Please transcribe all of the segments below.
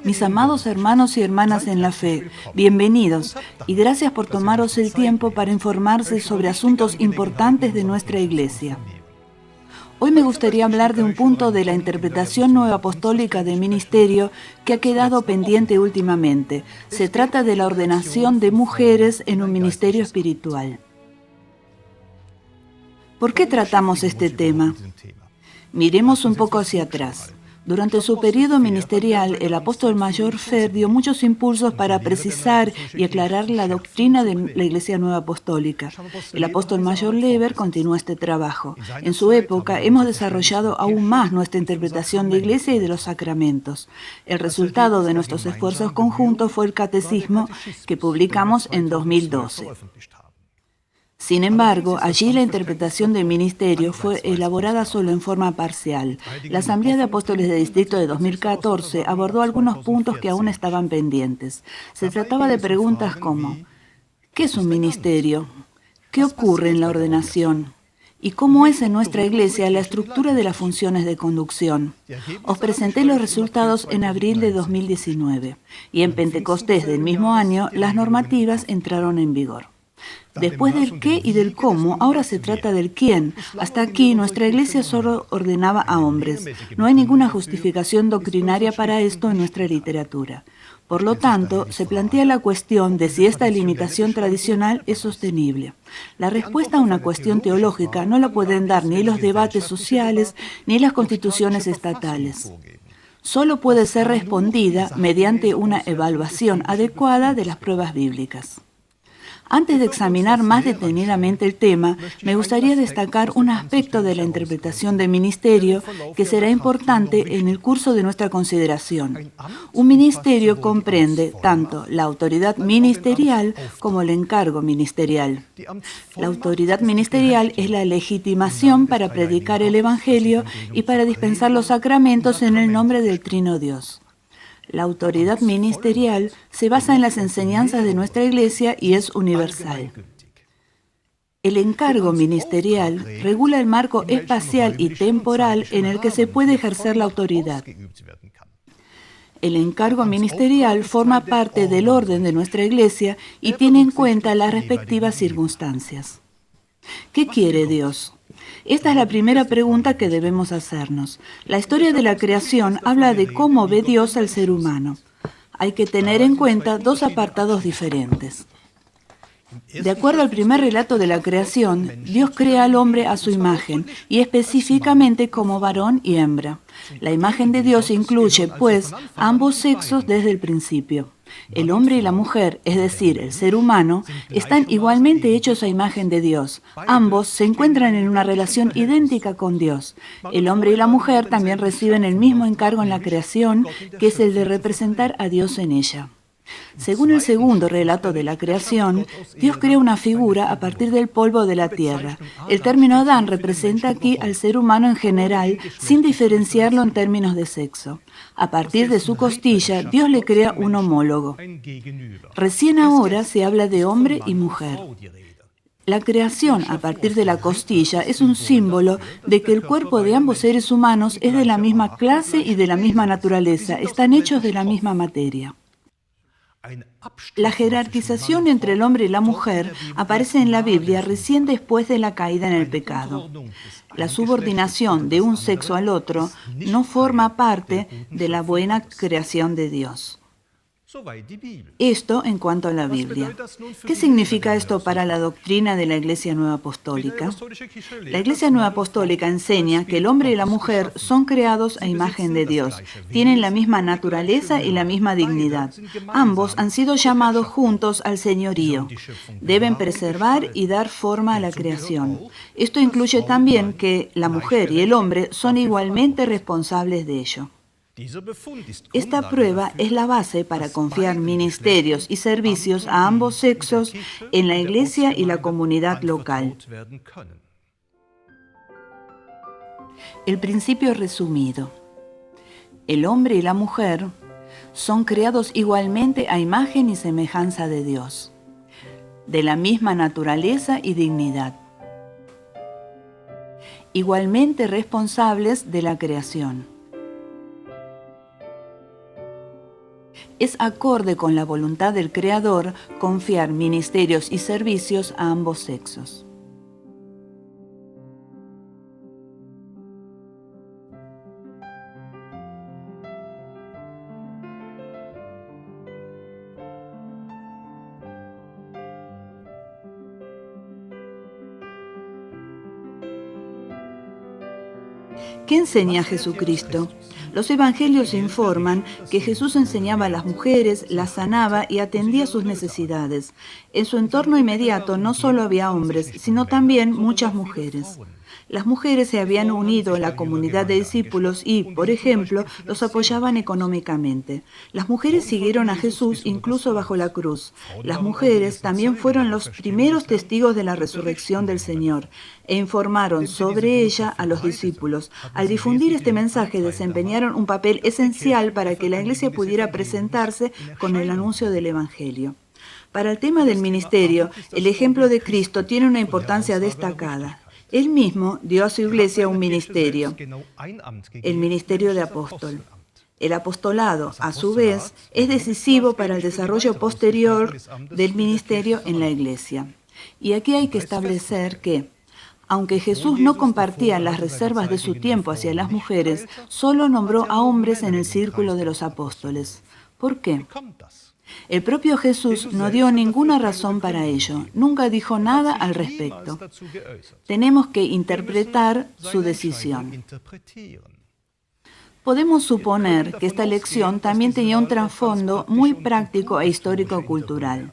Mis amados hermanos y hermanas en la fe, bienvenidos y gracias por tomaros el tiempo para informarse sobre asuntos importantes de nuestra Iglesia. Hoy me gustaría hablar de un punto de la interpretación nueva apostólica de ministerio que ha quedado pendiente últimamente. Se trata de la ordenación de mujeres en un ministerio espiritual. ¿Por qué tratamos este tema? Miremos un poco hacia atrás. Durante su periodo ministerial, el apóstol mayor Fer dio muchos impulsos para precisar y aclarar la doctrina de la Iglesia Nueva Apostólica. El apóstol mayor Lever continuó este trabajo. En su época hemos desarrollado aún más nuestra interpretación de Iglesia y de los sacramentos. El resultado de nuestros esfuerzos conjuntos fue el catecismo que publicamos en 2012. Sin embargo, allí la interpretación del ministerio fue elaborada solo en forma parcial. La Asamblea de Apóstoles de Distrito de 2014 abordó algunos puntos que aún estaban pendientes. Se trataba de preguntas como: ¿qué es un ministerio? ¿Qué ocurre en la ordenación? ¿Y cómo es en nuestra Iglesia la estructura de las funciones de conducción? Os presenté los resultados en abril de 2019 y en Pentecostés del mismo año las normativas entraron en vigor. Después del qué y del cómo, ahora se trata del quién. Hasta aquí nuestra Iglesia solo ordenaba a hombres. No hay ninguna justificación doctrinaria para esto en nuestra literatura. Por lo tanto, se plantea la cuestión de si esta limitación tradicional es sostenible. La respuesta a una cuestión teológica no la pueden dar ni los debates sociales ni las constituciones estatales. Solo puede ser respondida mediante una evaluación adecuada de las pruebas bíblicas. Antes de examinar más detenidamente el tema, me gustaría destacar un aspecto de la interpretación del ministerio que será importante en el curso de nuestra consideración. Un ministerio comprende tanto la autoridad ministerial como el encargo ministerial. La autoridad ministerial es la legitimación para predicar el Evangelio y para dispensar los sacramentos en el nombre del Trino Dios. La autoridad ministerial se basa en las enseñanzas de nuestra Iglesia y es universal. El encargo ministerial regula el marco espacial y temporal en el que se puede ejercer la autoridad. El encargo ministerial forma parte del orden de nuestra Iglesia y tiene en cuenta las respectivas circunstancias. ¿Qué quiere Dios? Esta es la primera pregunta que debemos hacernos. La historia de la creación habla de cómo ve Dios al ser humano. Hay que tener en cuenta dos apartados diferentes. De acuerdo al primer relato de la creación, Dios crea al hombre a su imagen y específicamente como varón y hembra. La imagen de Dios incluye, pues, ambos sexos desde el principio. El hombre y la mujer, es decir, el ser humano, están igualmente hechos a imagen de Dios. Ambos se encuentran en una relación idéntica con Dios. El hombre y la mujer también reciben el mismo encargo en la creación, que es el de representar a Dios en ella. Según el segundo relato de la creación, Dios crea una figura a partir del polvo de la tierra. El término Adán representa aquí al ser humano en general, sin diferenciarlo en términos de sexo. A partir de su costilla, Dios le crea un homólogo. Recién ahora se habla de hombre y mujer. La creación a partir de la costilla es un símbolo de que el cuerpo de ambos seres humanos es de la misma clase y de la misma naturaleza, están hechos de la misma materia. La jerarquización entre el hombre y la mujer aparece en la Biblia recién después de la caída en el pecado. La subordinación de un sexo al otro no forma parte de la buena creación de Dios. Esto en cuanto a la Biblia. ¿Qué significa esto para la doctrina de la Iglesia Nueva Apostólica? La Iglesia Nueva Apostólica enseña que el hombre y la mujer son creados a imagen de Dios, tienen la misma naturaleza y la misma dignidad. Ambos han sido llamados juntos al señorío. Deben preservar y dar forma a la creación. Esto incluye también que la mujer y el hombre son igualmente responsables de ello. Esta prueba es la base para confiar ministerios y servicios a ambos sexos en la Iglesia y la comunidad local. El principio resumido. El hombre y la mujer son creados igualmente a imagen y semejanza de Dios, de la misma naturaleza y dignidad, igualmente responsables de la creación. Es acorde con la voluntad del Creador confiar ministerios y servicios a ambos sexos. ¿Qué enseña Jesucristo? Los evangelios informan que Jesús enseñaba a las mujeres, las sanaba y atendía sus necesidades. En su entorno inmediato no solo había hombres, sino también muchas mujeres. Las mujeres se habían unido a la comunidad de discípulos y, por ejemplo, los apoyaban económicamente. Las mujeres siguieron a Jesús incluso bajo la cruz. Las mujeres también fueron los primeros testigos de la resurrección del Señor e informaron sobre ella a los discípulos. Al difundir este mensaje desempeñaron un papel esencial para que la Iglesia pudiera presentarse con el anuncio del Evangelio. Para el tema del ministerio, el ejemplo de Cristo tiene una importancia destacada. Él mismo dio a su iglesia un ministerio, el ministerio de apóstol. El apostolado, a su vez, es decisivo para el desarrollo posterior del ministerio en la iglesia. Y aquí hay que establecer que, aunque Jesús no compartía las reservas de su tiempo hacia las mujeres, solo nombró a hombres en el círculo de los apóstoles. ¿Por qué? El propio Jesús no dio ninguna razón para ello, nunca dijo nada al respecto. Tenemos que interpretar su decisión. Podemos suponer que esta elección también tenía un trasfondo muy práctico e histórico-cultural.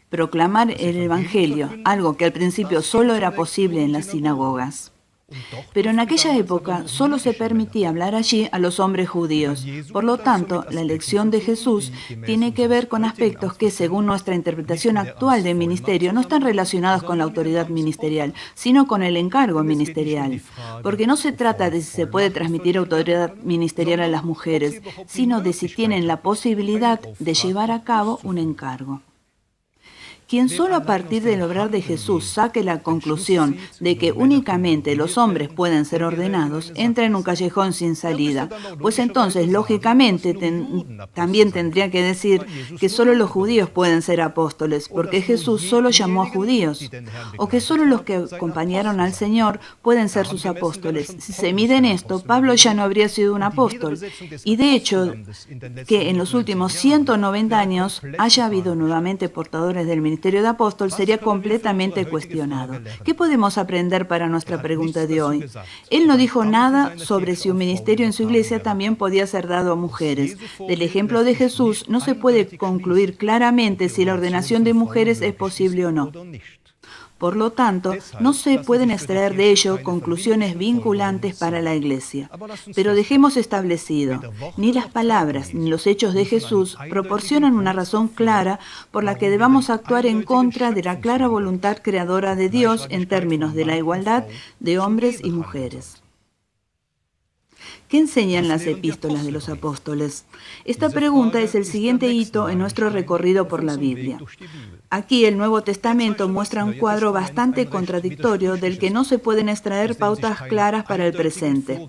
Proclamar el Evangelio, algo que al principio solo era posible en las sinagogas. Pero en aquella época solo se permitía hablar allí a los hombres judíos. Por lo tanto, la elección de Jesús tiene que ver con aspectos que, según nuestra interpretación actual del ministerio, no están relacionados con la autoridad ministerial, sino con el encargo ministerial. Porque no se trata de si se puede transmitir autoridad ministerial a las mujeres, sino de si tienen la posibilidad de llevar a cabo un encargo. Quien solo a partir del obrar de Jesús saque la conclusión de que únicamente los hombres pueden ser ordenados, entra en un callejón sin salida, pues entonces, lógicamente, también tendría que decir que solo los judíos pueden ser apóstoles, porque Jesús solo llamó a judíos, o que solo los que acompañaron al Señor pueden ser sus apóstoles. Si se mide en esto, Pablo ya no habría sido un apóstol, y de hecho, que en los últimos 190 años haya habido nuevamente portadores del ministerio de apóstol sería completamente cuestionado. ¿Qué podemos aprender para nuestra pregunta de hoy? Él no dijo nada sobre si un ministerio en su iglesia también podía ser dado a mujeres. Del ejemplo de Jesús no se puede concluir claramente si la ordenación de mujeres es posible o no. Por lo tanto, no se pueden extraer de ello conclusiones vinculantes para la Iglesia. Pero dejemos establecido, ni las palabras ni los hechos de Jesús proporcionan una razón clara por la que debamos actuar en contra de la clara voluntad creadora de Dios en términos de la igualdad de hombres y mujeres. ¿Qué enseñan las epístolas de los apóstoles? Esta pregunta es el siguiente hito en nuestro recorrido por la Biblia. Aquí el Nuevo Testamento muestra un cuadro bastante contradictorio del que no se pueden extraer pautas claras para el presente.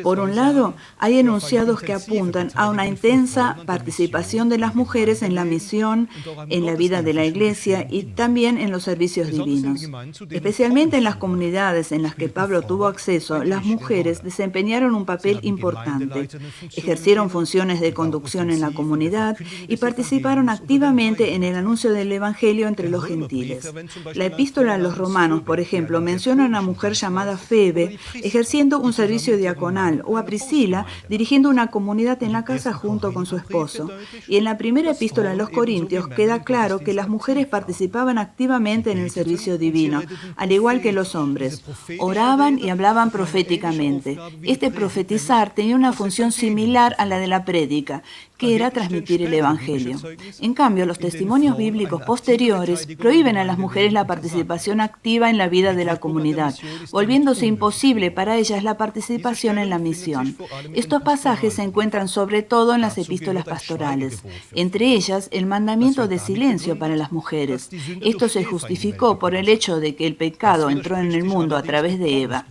Por un lado, hay enunciados que apuntan a una intensa participación de las mujeres en la misión, en la vida de la Iglesia y también en los servicios divinos. Especialmente en las comunidades en las que Pablo tuvo acceso, las mujeres desempeñaron un papel importante, ejercieron funciones de conducción en la comunidad y participaron activamente en el anuncio del Evangelio entre los gentiles. La epístola a los Romanos, por ejemplo, menciona a una mujer llamada Febe, ejerciendo un servicio diaconal, o a Priscila dirigiendo una comunidad en la casa junto con su esposo. Y en la primera epístola a los Corintios queda claro que las mujeres participaban activamente en el servicio divino, al igual que los hombres. Oraban y hablaban proféticamente. Este profetizar tenía una función similar a la de la prédica, que era transmitir el Evangelio. En cambio, los testimonios bíblicos posteriores prohíben a las mujeres la participación activa en la vida de la comunidad, volviéndose imposible para ellas la la participación en la misión. Estos pasajes se encuentran sobre todo en las epístolas pastorales, entre ellas el mandamiento de silencio para las mujeres. Esto se justificó por el hecho de que el pecado entró en el mundo a través de Eva.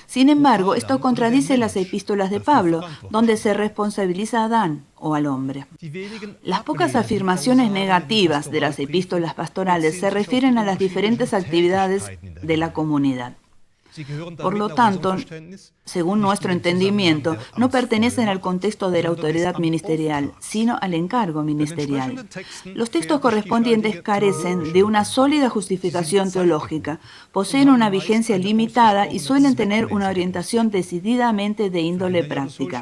Sin embargo, esto contradice las epístolas de Pablo, donde se responsabiliza a Adán o al hombre. Las pocas afirmaciones negativas de las epístolas pastorales se refieren a las diferentes actividades de la comunidad. Por lo tanto, según nuestro entendimiento, no pertenecen al contexto de la autoridad ministerial, sino al encargo ministerial. Los textos correspondientes carecen de una sólida justificación teológica, poseen una vigencia limitada y suelen tener una orientación decididamente de índole práctica.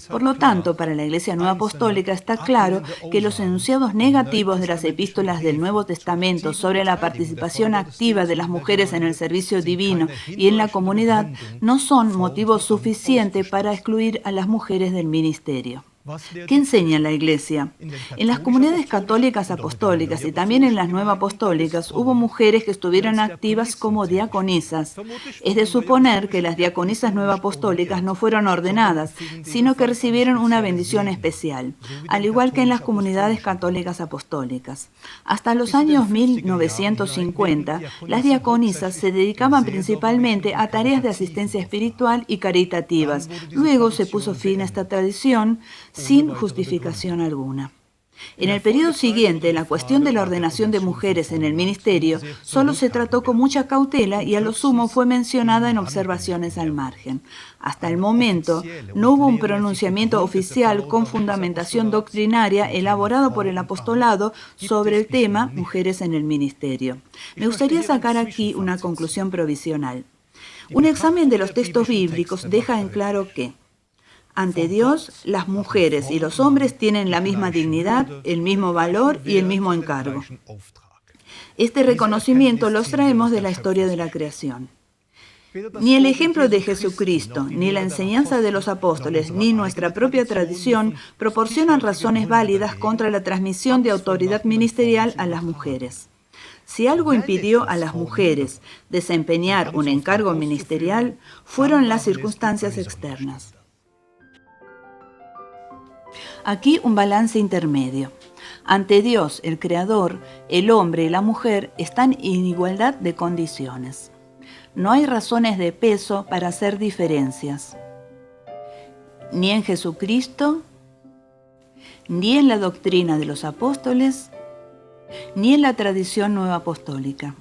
Por lo tanto, para la Iglesia Nueva Apostólica está claro que los enunciados negativos de las epístolas del Nuevo Testamento sobre la participación activa de las mujeres en el servicio divino y en la comunidad no son motivo suficiente para excluir a las mujeres del ministerio. ¿Qué enseña la Iglesia? En las comunidades católicas apostólicas y también en las nuevas apostólicas hubo mujeres que estuvieron activas como diaconisas. Es de suponer que las diaconisas nuevas apostólicas no fueron ordenadas, sino que recibieron una bendición especial, al igual que en las comunidades católicas apostólicas. Hasta los años 1950, las diaconisas se dedicaban principalmente a tareas de asistencia espiritual y caritativas. Luego se puso fin a esta tradición sin justificación alguna. En el periodo siguiente, la cuestión de la ordenación de mujeres en el ministerio solo se trató con mucha cautela y a lo sumo fue mencionada en observaciones al margen. Hasta el momento, no hubo un pronunciamiento oficial con fundamentación doctrinaria elaborado por el apostolado sobre el tema mujeres en el ministerio. Me gustaría sacar aquí una conclusión provisional. Un examen de los textos bíblicos deja en claro que ante Dios, las mujeres y los hombres tienen la misma dignidad, el mismo valor y el mismo encargo. Este reconocimiento lo traemos de la historia de la creación. Ni el ejemplo de Jesucristo, ni la enseñanza de los apóstoles, ni nuestra propia tradición proporcionan razones válidas contra la transmisión de autoridad ministerial a las mujeres. Si algo impidió a las mujeres desempeñar un encargo ministerial, fueron las circunstancias externas. Aquí un balance intermedio. Ante Dios, el Creador, el hombre y la mujer están en igualdad de condiciones. No hay razones de peso para hacer diferencias. Ni en Jesucristo, ni en la doctrina de los apóstoles, ni en la tradición nueva apostólica.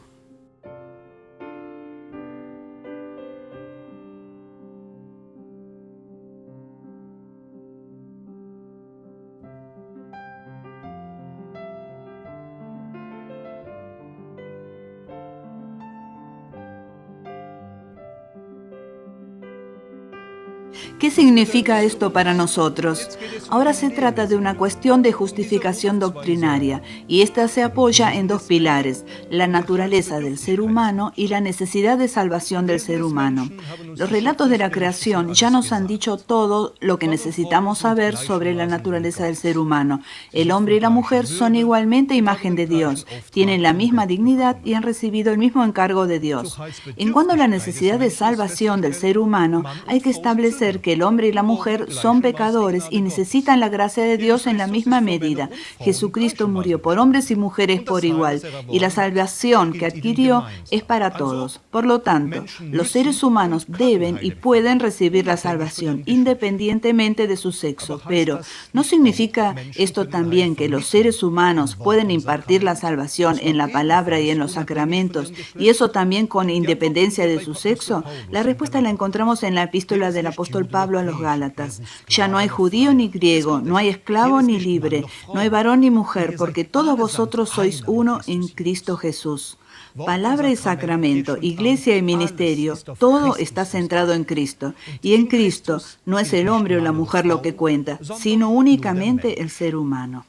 ¿Qué significa esto para nosotros? Ahora se trata de una cuestión de justificación doctrinaria, y esta se apoya en dos pilares, la naturaleza del ser humano y la necesidad de salvación del ser humano. Los relatos de la creación ya nos han dicho todo lo que necesitamos saber sobre la naturaleza del ser humano. El hombre y la mujer son igualmente imagen de Dios, tienen la misma dignidad y han recibido el mismo encargo de Dios. En cuanto a la necesidad de salvación del ser humano, hay que establecer que el hombre y la mujer son pecadores y necesitan la gracia de Dios en la misma medida. Jesucristo murió por hombres y mujeres por igual, y la salvación que adquirió es para todos. Por lo tanto, los seres humanos deben y pueden recibir la salvación independientemente de su sexo, pero ¿no significa esto también que los seres humanos pueden impartir la salvación en la palabra y en los sacramentos, y eso también con independencia de su sexo? La respuesta la encontramos en la epístola del apóstol Pablo a los Gálatas. Ya no hay judío ni griego, no hay esclavo ni libre, no hay varón ni mujer, porque todos vosotros sois uno en Cristo Jesús. Palabra y sacramento, iglesia y ministerio, todo está centrado en Cristo. Y en Cristo no es el hombre o la mujer lo que cuenta, sino únicamente el ser humano.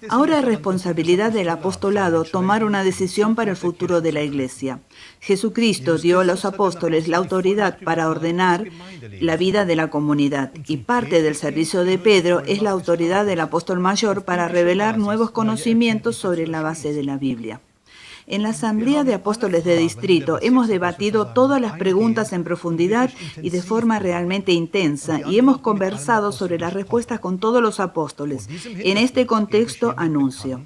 Ahora es responsabilidad del apostolado tomar una decisión para el futuro de la Iglesia. Jesucristo dio a los apóstoles la autoridad para ordenar la vida de la comunidad, y parte del servicio de Pedro es la autoridad del apóstol mayor para revelar nuevos conocimientos sobre la base de la Biblia. En la Asamblea de Apóstoles de Distrito hemos debatido todas las preguntas en profundidad y de forma realmente intensa y hemos conversado sobre las respuestas con todos los apóstoles. En este contexto anuncio: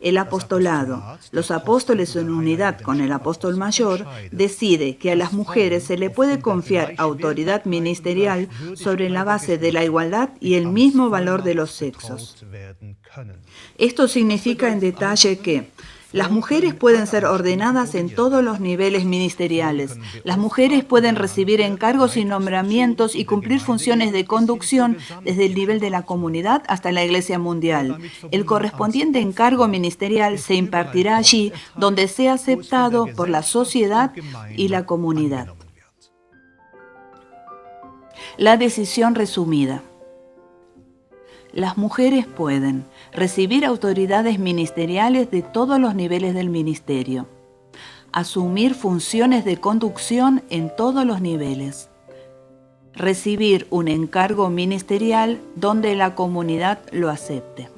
el apostolado, los apóstoles en unidad con el apóstol mayor, decide que a las mujeres se le puede confiar autoridad ministerial sobre la base de la igualdad y el mismo valor de los sexos. Esto significa en detalle que las mujeres pueden ser ordenadas en todos los niveles ministeriales. Las mujeres pueden recibir encargos y nombramientos y cumplir funciones de conducción desde el nivel de la comunidad hasta la Iglesia mundial. El correspondiente encargo ministerial se impartirá allí donde sea aceptado por la sociedad y la comunidad. La decisión resumida. Las mujeres pueden recibir autoridades ministeriales de todos los niveles del ministerio, asumir funciones de conducción en todos los niveles, recibir un encargo ministerial donde la comunidad lo acepte.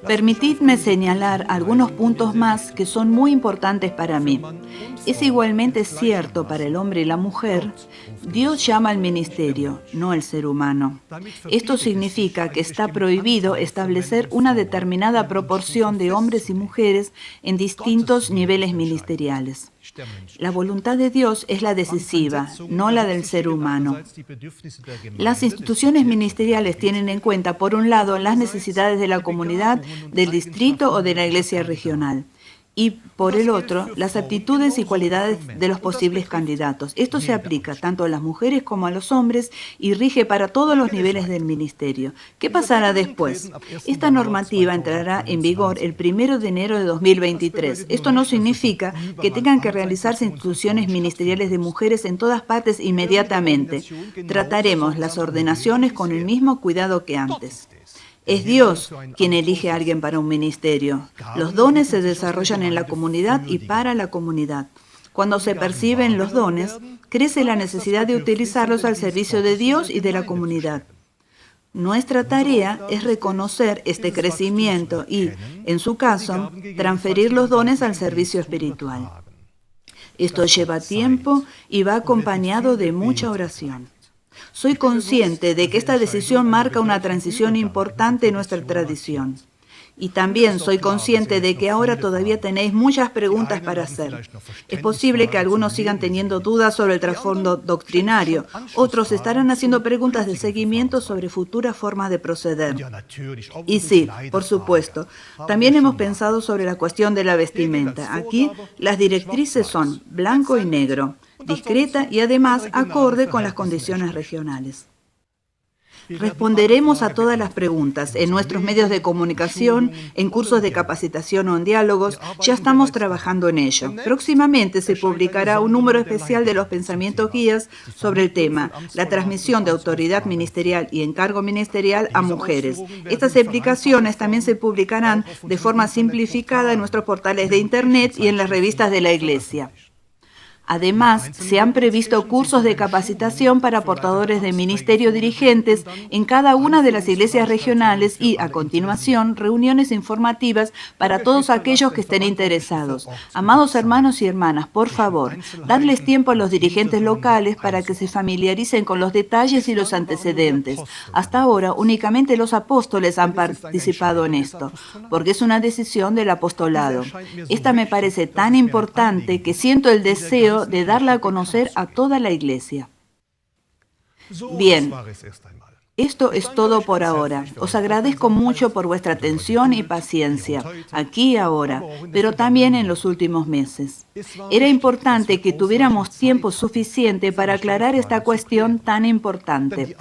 Permitidme señalar algunos puntos más que son muy importantes para mí. Es igualmente cierto para el hombre y la mujer. Dios llama al ministerio, no al ser humano. Esto significa que está prohibido establecer una determinada proporción de hombres y mujeres en distintos niveles ministeriales. La voluntad de Dios es la decisiva, no la del ser humano. Las instituciones ministeriales tienen en cuenta, por un lado, las necesidades de la comunidad, del distrito o de la iglesia regional, y por el otro, las aptitudes y cualidades de los posibles candidatos. Esto se aplica tanto a las mujeres como a los hombres y rige para todos los niveles del ministerio. ¿Qué pasará después? Esta normativa entrará en vigor el 1 de enero de 2023. Esto no significa que tengan que realizarse instituciones ministeriales de mujeres en todas partes inmediatamente. Trataremos las ordenaciones con el mismo cuidado que antes. Es Dios quien elige a alguien para un ministerio. Los dones se desarrollan en la comunidad y para la comunidad. Cuando se perciben los dones, crece la necesidad de utilizarlos al servicio de Dios y de la comunidad. Nuestra tarea es reconocer este crecimiento y, en su caso, transferir los dones al servicio espiritual. Esto lleva tiempo y va acompañado de mucha oración. Soy consciente de que esta decisión marca una transición importante en nuestra tradición. Y también soy consciente de que ahora todavía tenéis muchas preguntas para hacer. Es posible que algunos sigan teniendo dudas sobre el trasfondo doctrinario. Otros estarán haciendo preguntas de seguimiento sobre futuras formas de proceder. Y sí, por supuesto, también hemos pensado sobre la cuestión de la vestimenta. Aquí las directrices son blanco y negro, discreta y además acorde con las condiciones regionales. Responderemos a todas las preguntas en nuestros medios de comunicación, en cursos de capacitación o en diálogos. Ya estamos trabajando en ello. Próximamente se publicará un número especial de los pensamientos guías sobre el tema, la transmisión de autoridad ministerial y encargo ministerial a mujeres. Estas explicaciones también se publicarán de forma simplificada en nuestros portales de Internet y en las revistas de la Iglesia. Además, se han previsto cursos de capacitación para portadores de ministerio dirigentes en cada una de las iglesias regionales y, a continuación, reuniones informativas para todos aquellos que estén interesados. Amados hermanos y hermanas, por favor, dadles tiempo a los dirigentes locales para que se familiaricen con los detalles y los antecedentes. Hasta ahora, únicamente los apóstoles han participado en esto, porque es una decisión del apostolado. Esta me parece tan importante que siento el deseo de darla a conocer a toda la iglesia. Bien, esto es todo por ahora. Os agradezco mucho por vuestra atención y paciencia, aquí y ahora, pero también en los últimos meses. Era importante que tuviéramos tiempo suficiente para aclarar esta cuestión tan importante,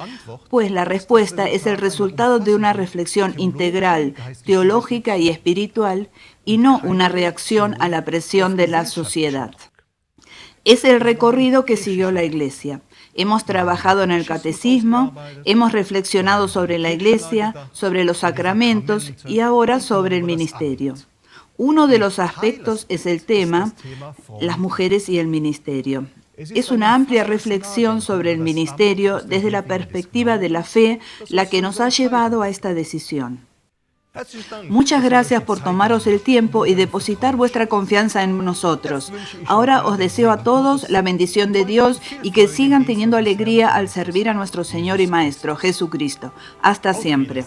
pues la respuesta es el resultado de una reflexión integral, teológica y espiritual, y no una reacción a la presión de la sociedad. Es el recorrido que siguió la Iglesia. Hemos trabajado en el catecismo, hemos reflexionado sobre la Iglesia, sobre los sacramentos y ahora sobre el ministerio. Uno de los aspectos es el tema, las mujeres y el ministerio. Es una amplia reflexión sobre el ministerio desde la perspectiva de la fe la que nos ha llevado a esta decisión. Muchas gracias por tomaros el tiempo y depositar vuestra confianza en nosotros. Ahora os deseo a todos la bendición de Dios y que sigan teniendo alegría al servir a nuestro Señor y Maestro, Jesucristo. Hasta siempre.